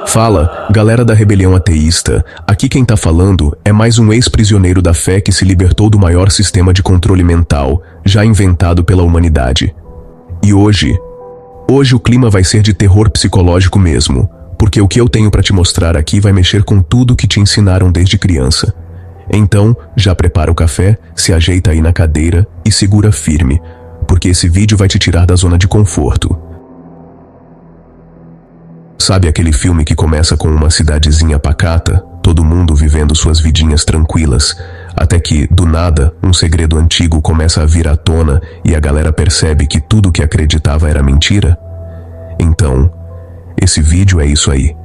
Fala, galera da rebelião ateísta. Aqui quem tá falando é mais um ex-prisioneiro da fé que se libertou do maior sistema de controle mental já inventado pela humanidade. E hoje o clima vai ser de terror psicológico mesmo, porque o que eu tenho pra te mostrar aqui vai mexer com tudo que te ensinaram desde criança. Então, já prepara o café, se ajeita aí na cadeira e segura firme, porque esse vídeo vai te tirar da zona de conforto. Sabe aquele filme que começa com uma cidadezinha pacata, todo mundo vivendo suas vidinhas tranquilas, até que, do nada, um segredo antigo começa a vir à tona e a galera percebe que tudo que acreditava era mentira? Então, esse vídeo é isso aí.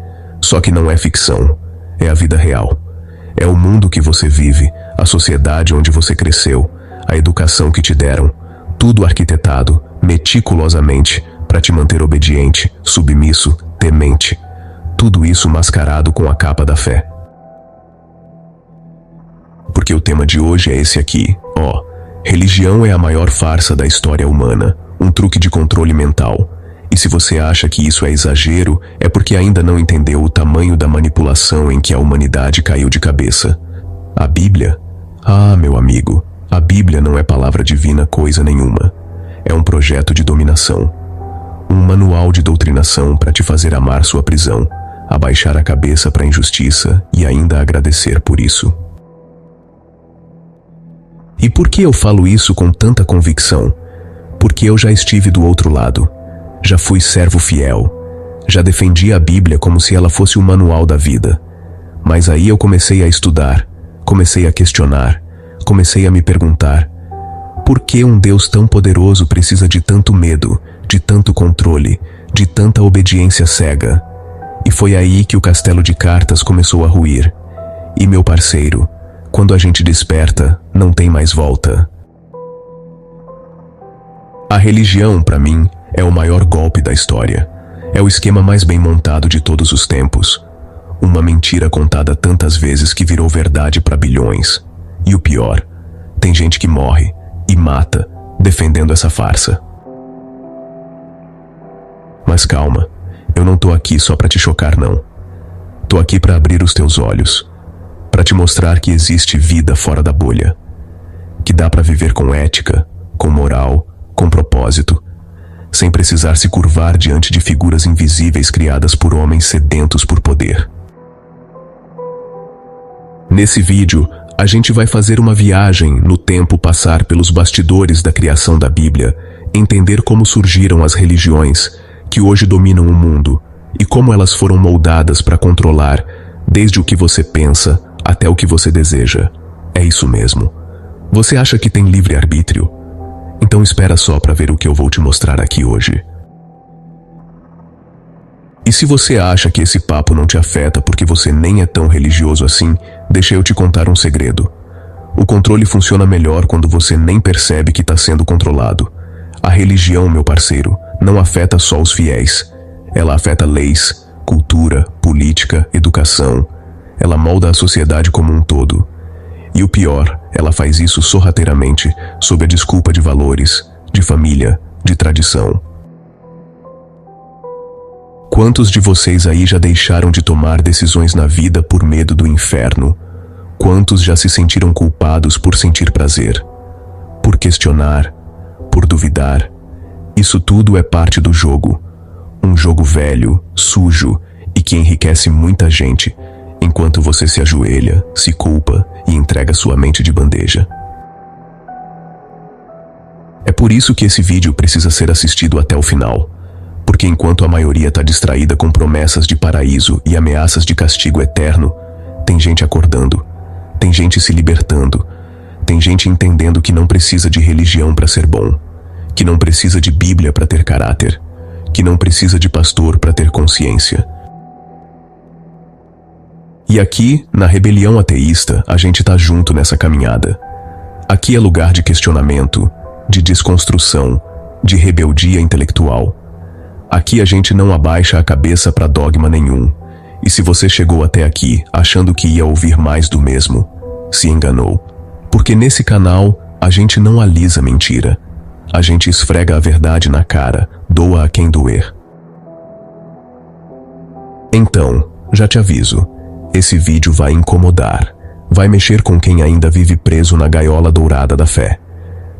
Só que não é ficção, é a vida real. É o mundo que você vive, a sociedade onde você cresceu, a educação que te deram, tudo arquitetado, meticulosamente, para te manter obediente, submisso, temente. Tudo isso mascarado com a capa da fé. Porque o tema de hoje é esse aqui, ó. Religião é a maior farsa da história humana, um truque de controle mental. E se você acha que isso é exagero, é porque ainda não entendeu o tamanho da manipulação em que a humanidade caiu de cabeça. A Bíblia? Ah, meu amigo, a Bíblia não é palavra divina coisa nenhuma. É um projeto de dominação. Um manual de doutrinação para te fazer amar sua prisão, abaixar a cabeça para a injustiça e ainda agradecer por isso. E por que eu falo isso com tanta convicção? Porque eu já estive do outro lado. Já fui servo fiel. Já defendi a Bíblia como se ela fosse o manual da vida. Mas aí eu comecei a estudar, comecei a questionar, comecei a me perguntar: por que um Deus tão poderoso precisa de tanto medo, de tanto controle, de tanta obediência cega? E foi aí que o castelo de cartas começou a ruir. E meu parceiro, quando a gente desperta, não tem mais volta. A religião, para mim, é o maior golpe da história. É o esquema mais bem montado de todos os tempos. Uma mentira contada tantas vezes que virou verdade para bilhões. E o pior, tem gente que morre e mata defendendo essa farsa. Mas calma, eu não tô aqui só para te chocar não. Tô aqui para abrir os teus olhos, para te mostrar que existe vida fora da bolha, que dá para viver com ética, com moral, com propósito, sem precisar se curvar diante de figuras invisíveis criadas por homens sedentos por poder. Nesse vídeo, a gente vai fazer uma viagem no tempo, passar pelos bastidores da criação da Bíblia, entender como surgiram as religiões que hoje dominam o mundo e como elas foram moldadas para controlar desde o que você pensa até o que você deseja. É isso mesmo. Você acha que tem livre-arbítrio? Então espera só para ver o que eu vou te mostrar aqui hoje. E se você acha que esse papo não te afeta porque você nem é tão religioso assim, deixa eu te contar um segredo. O controle funciona melhor quando você nem percebe que está sendo controlado. A religião, meu parceiro, não afeta só os fiéis. Ela afeta leis, cultura, política, educação. Ela molda a sociedade como um todo. E o pior, ela faz isso sorrateiramente, sob a desculpa de valores, de família, de tradição. Quantos de vocês aí já deixaram de tomar decisões na vida por medo do inferno? Quantos já se sentiram culpados por sentir prazer? Por questionar? Por duvidar? Isso tudo é parte do jogo. Um jogo velho, sujo e que enriquece muita gente, enquanto você se ajoelha, se culpa e entrega sua mente de bandeja. É por isso que esse vídeo precisa ser assistido até o final. Porque enquanto a maioria está distraída com promessas de paraíso e ameaças de castigo eterno, tem gente acordando, tem gente se libertando, tem gente entendendo que não precisa de religião para ser bom, que não precisa de Bíblia para ter caráter, que não precisa de pastor para ter consciência. E aqui, na rebelião ateísta, a gente tá junto nessa caminhada. Aqui é lugar de questionamento, de desconstrução, de rebeldia intelectual. Aqui a gente não abaixa a cabeça para dogma nenhum. E se você chegou até aqui achando que ia ouvir mais do mesmo, se enganou. Porque nesse canal a gente não alisa mentira. A gente esfrega a verdade na cara, doa a quem doer. Então, já te aviso, esse vídeo vai incomodar, vai mexer com quem ainda vive preso na gaiola dourada da fé,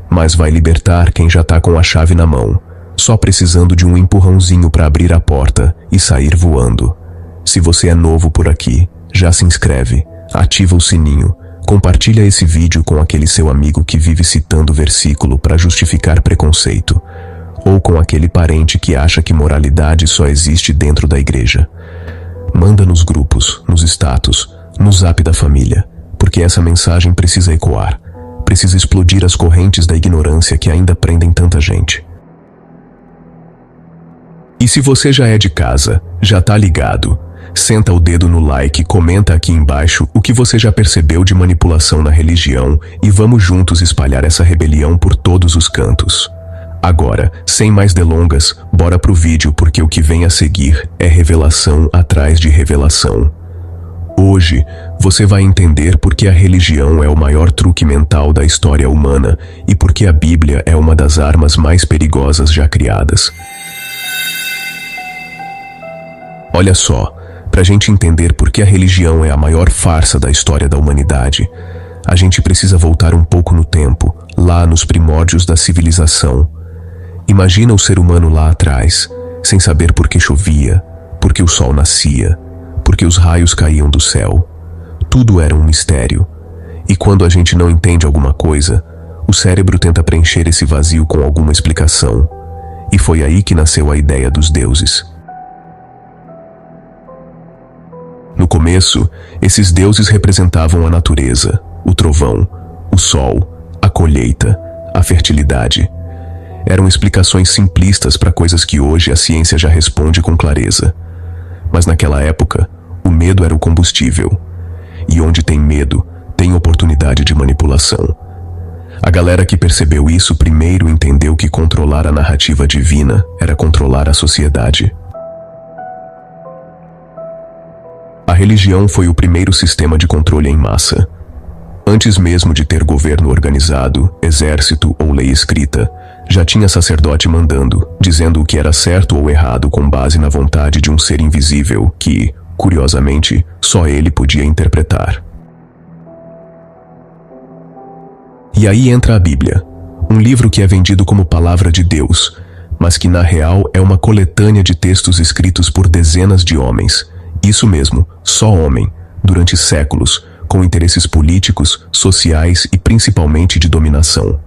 mas vai libertar quem já tá com a chave na mão, só precisando de um empurrãozinho para abrir a porta e sair voando. Se você é novo por aqui, já se inscreve, ativa o sininho, compartilha esse vídeo com aquele seu amigo que vive citando versículo para justificar preconceito, ou com aquele parente que acha que moralidade só existe dentro da igreja. Manda nos grupos, nos status, no zap da família, porque essa mensagem precisa ecoar, precisa explodir as correntes da ignorância que ainda prendem tanta gente. E se você já é de casa, já tá ligado, senta o dedo no like e comenta aqui embaixo o que você já percebeu de manipulação na religião e vamos juntos espalhar essa rebelião por todos os cantos. Agora, sem mais delongas, bora pro vídeo porque o que vem a seguir é revelação atrás de revelação. Hoje, você vai entender por que a religião é o maior truque mental da história humana e por que a Bíblia é uma das armas mais perigosas já criadas. Olha só, pra gente entender por que a religião é a maior farsa da história da humanidade, a gente precisa voltar um pouco no tempo, lá nos primórdios da civilização. Imagina o ser humano lá atrás, sem saber por que chovia, por que o sol nascia, por que os raios caíam do céu. Tudo era um mistério. E quando a gente não entende alguma coisa, o cérebro tenta preencher esse vazio com alguma explicação. E foi aí que nasceu a ideia dos deuses. No começo, esses deuses representavam a natureza, o trovão, o sol, a colheita, a fertilidade. Eram explicações simplistas para coisas que hoje a ciência já responde com clareza. Mas naquela época, o medo era o combustível. E onde tem medo, tem oportunidade de manipulação. A galera que percebeu isso primeiro entendeu que controlar a narrativa divina era controlar a sociedade. A religião foi o primeiro sistema de controle em massa. Antes mesmo de ter governo organizado, exército ou lei escrita, já tinha sacerdote mandando, dizendo o que era certo ou errado com base na vontade de um ser invisível que, curiosamente, só ele podia interpretar. E aí entra a Bíblia, um livro que é vendido como palavra de Deus, mas que na real é uma coletânea de textos escritos por dezenas de homens, isso mesmo, só homem, durante séculos, com interesses políticos, sociais e principalmente de dominação.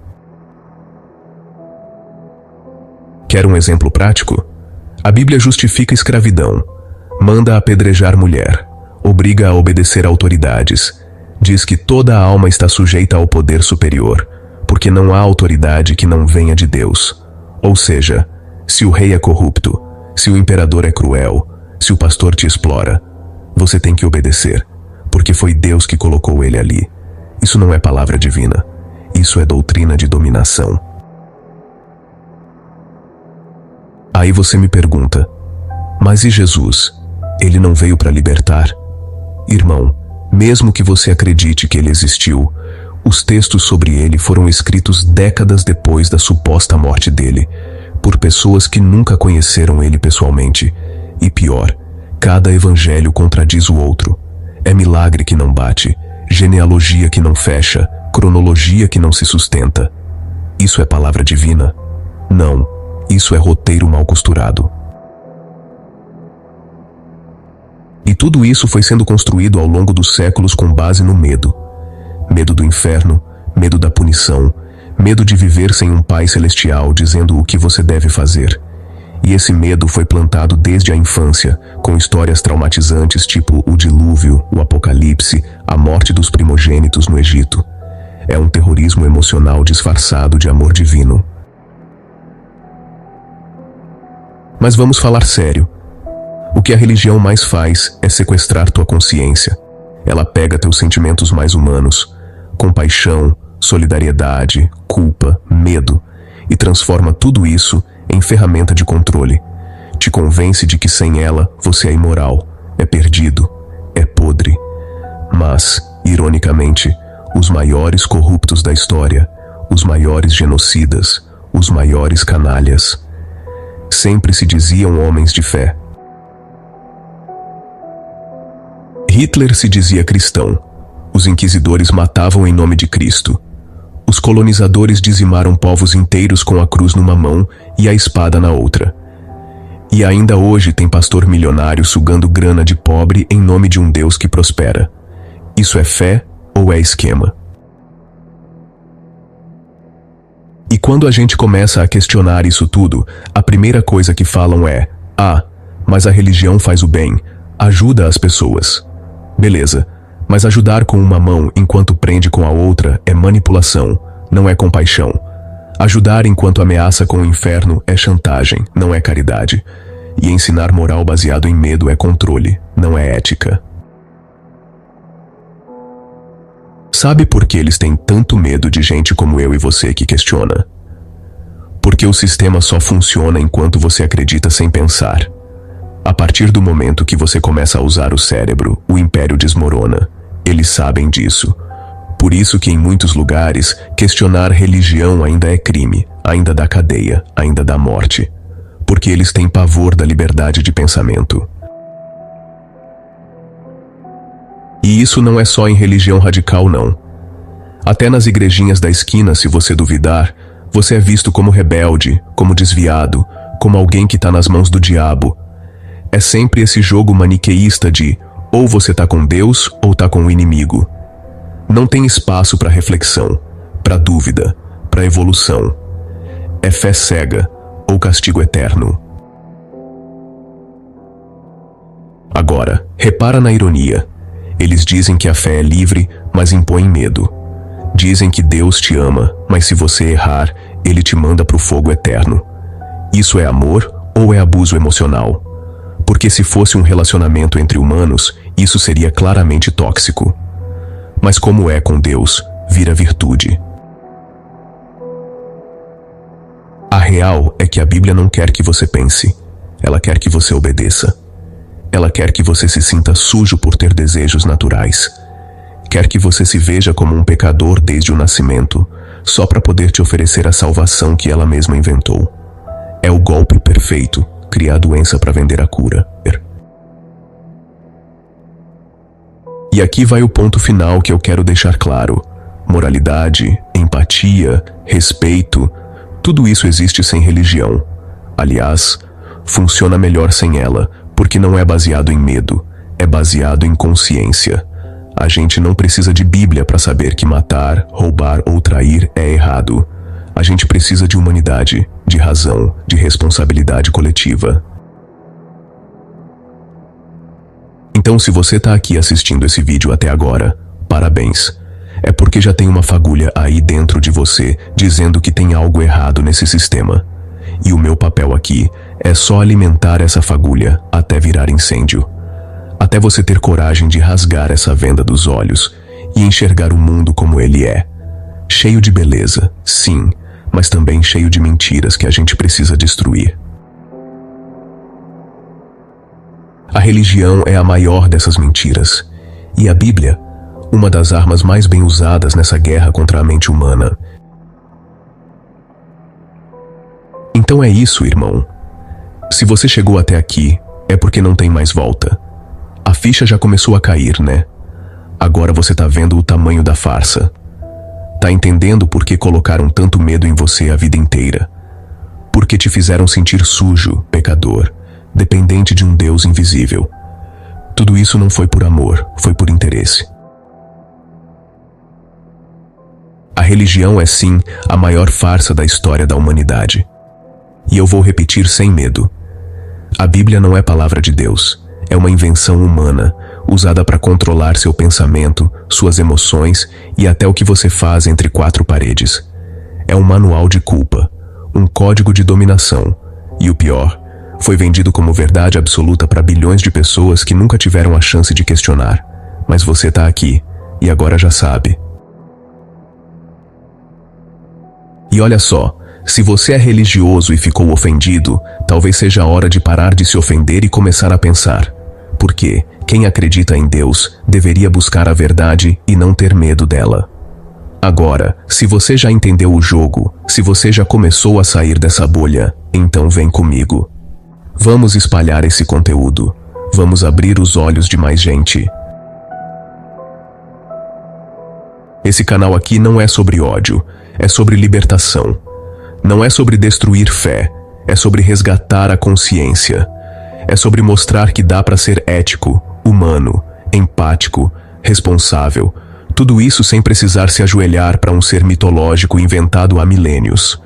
Quer um exemplo prático? A Bíblia justifica a escravidão, manda apedrejar mulher, obriga a obedecer a autoridades, diz que toda a alma está sujeita ao poder superior, porque não há autoridade que não venha de Deus. Ou seja, se o rei é corrupto, se o imperador é cruel, se o pastor te explora, você tem que obedecer, porque foi Deus que colocou ele ali. Isso não é palavra divina, isso é doutrina de dominação. Aí você me pergunta, mas e Jesus? Ele não veio para libertar? Irmão, mesmo que você acredite que ele existiu, os textos sobre ele foram escritos décadas depois da suposta morte dele, por pessoas que nunca conheceram ele pessoalmente. E pior, cada evangelho contradiz o outro. É milagre que não bate, genealogia que não fecha, cronologia que não se sustenta. Isso é palavra divina? Não, isso é roteiro mal costurado. E tudo isso foi sendo construído ao longo dos séculos com base no medo. Medo do inferno, medo da punição, medo de viver sem um Pai Celestial dizendo o que você deve fazer. E esse medo foi plantado desde a infância, com histórias traumatizantes tipo o dilúvio, o apocalipse, a morte dos primogênitos no Egito. É um terrorismo emocional disfarçado de amor divino. Mas vamos falar sério. O que a religião mais faz é sequestrar tua consciência. Ela pega teus sentimentos mais humanos, compaixão, solidariedade, culpa, medo, e transforma tudo isso em ferramenta de controle. Te convence de que sem ela você é imoral, é perdido, é podre. Mas, ironicamente, os maiores corruptos da história, os maiores genocidas, os maiores canalhas, sempre se diziam homens de fé. Hitler se dizia cristão. Os inquisidores matavam em nome de Cristo. Os colonizadores dizimaram povos inteiros com a cruz numa mão e a espada na outra. E ainda hoje tem pastor milionário sugando grana de pobre em nome de um Deus que prospera. Isso é fé ou é esquema? E quando a gente começa a questionar isso tudo, a primeira coisa que falam é: mas a religião faz o bem, ajuda as pessoas. Beleza, mas ajudar com uma mão enquanto prende com a outra é manipulação, não é compaixão. Ajudar enquanto ameaça com o inferno é chantagem, não é caridade. E ensinar moral baseado em medo é controle, não é ética. Sabe por que eles têm tanto medo de gente como eu e você que questiona? Porque o sistema só funciona enquanto você acredita sem pensar. A partir do momento que você começa a usar o cérebro, o império desmorona. Eles sabem disso. Por isso que em muitos lugares, questionar religião ainda é crime, ainda dá cadeia, ainda dá morte. Porque eles têm pavor da liberdade de pensamento. E isso não é só em religião radical, não. Até nas igrejinhas da esquina, se você duvidar, você é visto como rebelde, como desviado, como alguém que está nas mãos do diabo. É sempre esse jogo maniqueísta de ou você tá com Deus ou tá com o inimigo. Não tem espaço para reflexão, para dúvida, para evolução. É fé cega ou castigo eterno. Agora, repara na ironia. Eles dizem que a fé é livre, mas impõem medo. Dizem que Deus te ama, mas se você errar, Ele te manda pro fogo eterno. Isso é amor ou é abuso emocional? Porque se fosse um relacionamento entre humanos, isso seria claramente tóxico. Mas como é com Deus, vira virtude. A real é que a Bíblia não quer que você pense. Ela quer que você obedeça. Ela quer que você se sinta sujo por ter desejos naturais. Quer que você se veja como um pecador desde o nascimento, só para poder te oferecer a salvação que ela mesma inventou. É o golpe perfeito, criar a doença para vender a cura. E aqui vai o ponto final que eu quero deixar claro. Moralidade, empatia, respeito, tudo isso existe sem religião. Aliás, funciona melhor sem ela, porque não é baseado em medo, é baseado em consciência. A gente não precisa de Bíblia para saber que matar, roubar ou trair é errado. A gente precisa de humanidade, de razão, de responsabilidade coletiva. Então, se você tá aqui assistindo esse vídeo até agora, parabéns. É porque já tem uma fagulha aí dentro de você dizendo que tem algo errado nesse sistema. E o meu papel aqui é só alimentar essa fagulha até virar incêndio. Até você ter coragem de rasgar essa venda dos olhos e enxergar o mundo como ele é. Cheio de beleza, sim, mas também cheio de mentiras que a gente precisa destruir. A religião é a maior dessas mentiras. E a Bíblia, uma das armas mais bem usadas nessa guerra contra a mente humana. Então é isso, irmão. Se você chegou até aqui, é porque não tem mais volta. A ficha já começou a cair, né? Agora você tá vendo o tamanho da farsa. Tá entendendo por que colocaram tanto medo em você a vida inteira? Porque te fizeram sentir sujo, pecador, dependente de um Deus invisível. Tudo isso não foi por amor, foi por interesse. A religião é sim a maior farsa da história da humanidade. E eu vou repetir sem medo. A Bíblia não é palavra de Deus, é uma invenção humana, usada para controlar seu pensamento, suas emoções e até o que você faz entre quatro paredes. É um manual de culpa, um código de dominação. E o pior, foi vendido como verdade absoluta para bilhões de pessoas que nunca tiveram a chance de questionar. Mas você tá aqui, e agora já sabe. E olha só, se você é religioso e ficou ofendido, talvez seja a hora de parar de se ofender e começar a pensar. Porque quem acredita em Deus deveria buscar a verdade e não ter medo dela. Agora, se você já entendeu o jogo, se você já começou a sair dessa bolha, então vem comigo. Vamos espalhar esse conteúdo. Vamos abrir os olhos de mais gente. Esse canal aqui não é sobre ódio, é sobre libertação. Não é sobre destruir fé, é sobre resgatar a consciência. É sobre mostrar que dá para ser ético, humano, empático, responsável. Tudo isso sem precisar se ajoelhar para um ser mitológico inventado há milênios.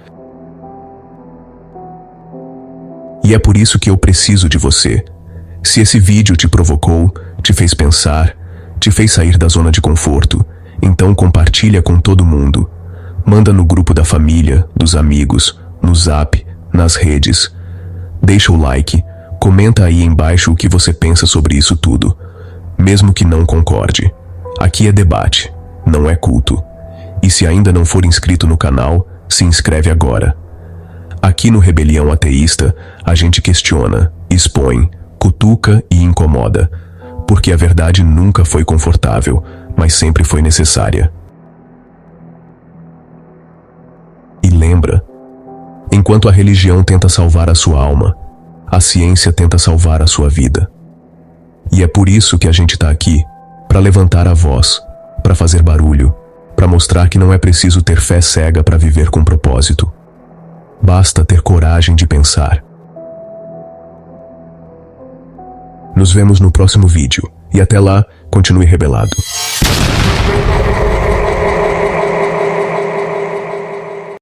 E é por isso que eu preciso de você. Se esse vídeo te provocou, te fez pensar, te fez sair da zona de conforto, então compartilha com todo mundo. Manda no grupo da família, dos amigos, no Zap, nas redes. Deixa o like, comenta aí embaixo o que você pensa sobre isso tudo. Mesmo que não concorde. Aqui é debate, não é culto. E se ainda não for inscrito no canal, se inscreve agora. Aqui no Rebelião Ateísta, a gente questiona, expõe, cutuca e incomoda. Porque a verdade nunca foi confortável, mas sempre foi necessária. E lembra, enquanto a religião tenta salvar a sua alma, a ciência tenta salvar a sua vida. E é por isso que a gente tá aqui, para levantar a voz, para fazer barulho, para mostrar que não é preciso ter fé cega para viver com propósito. Basta ter coragem de pensar. Nos vemos no próximo vídeo, e até lá, continue rebelado.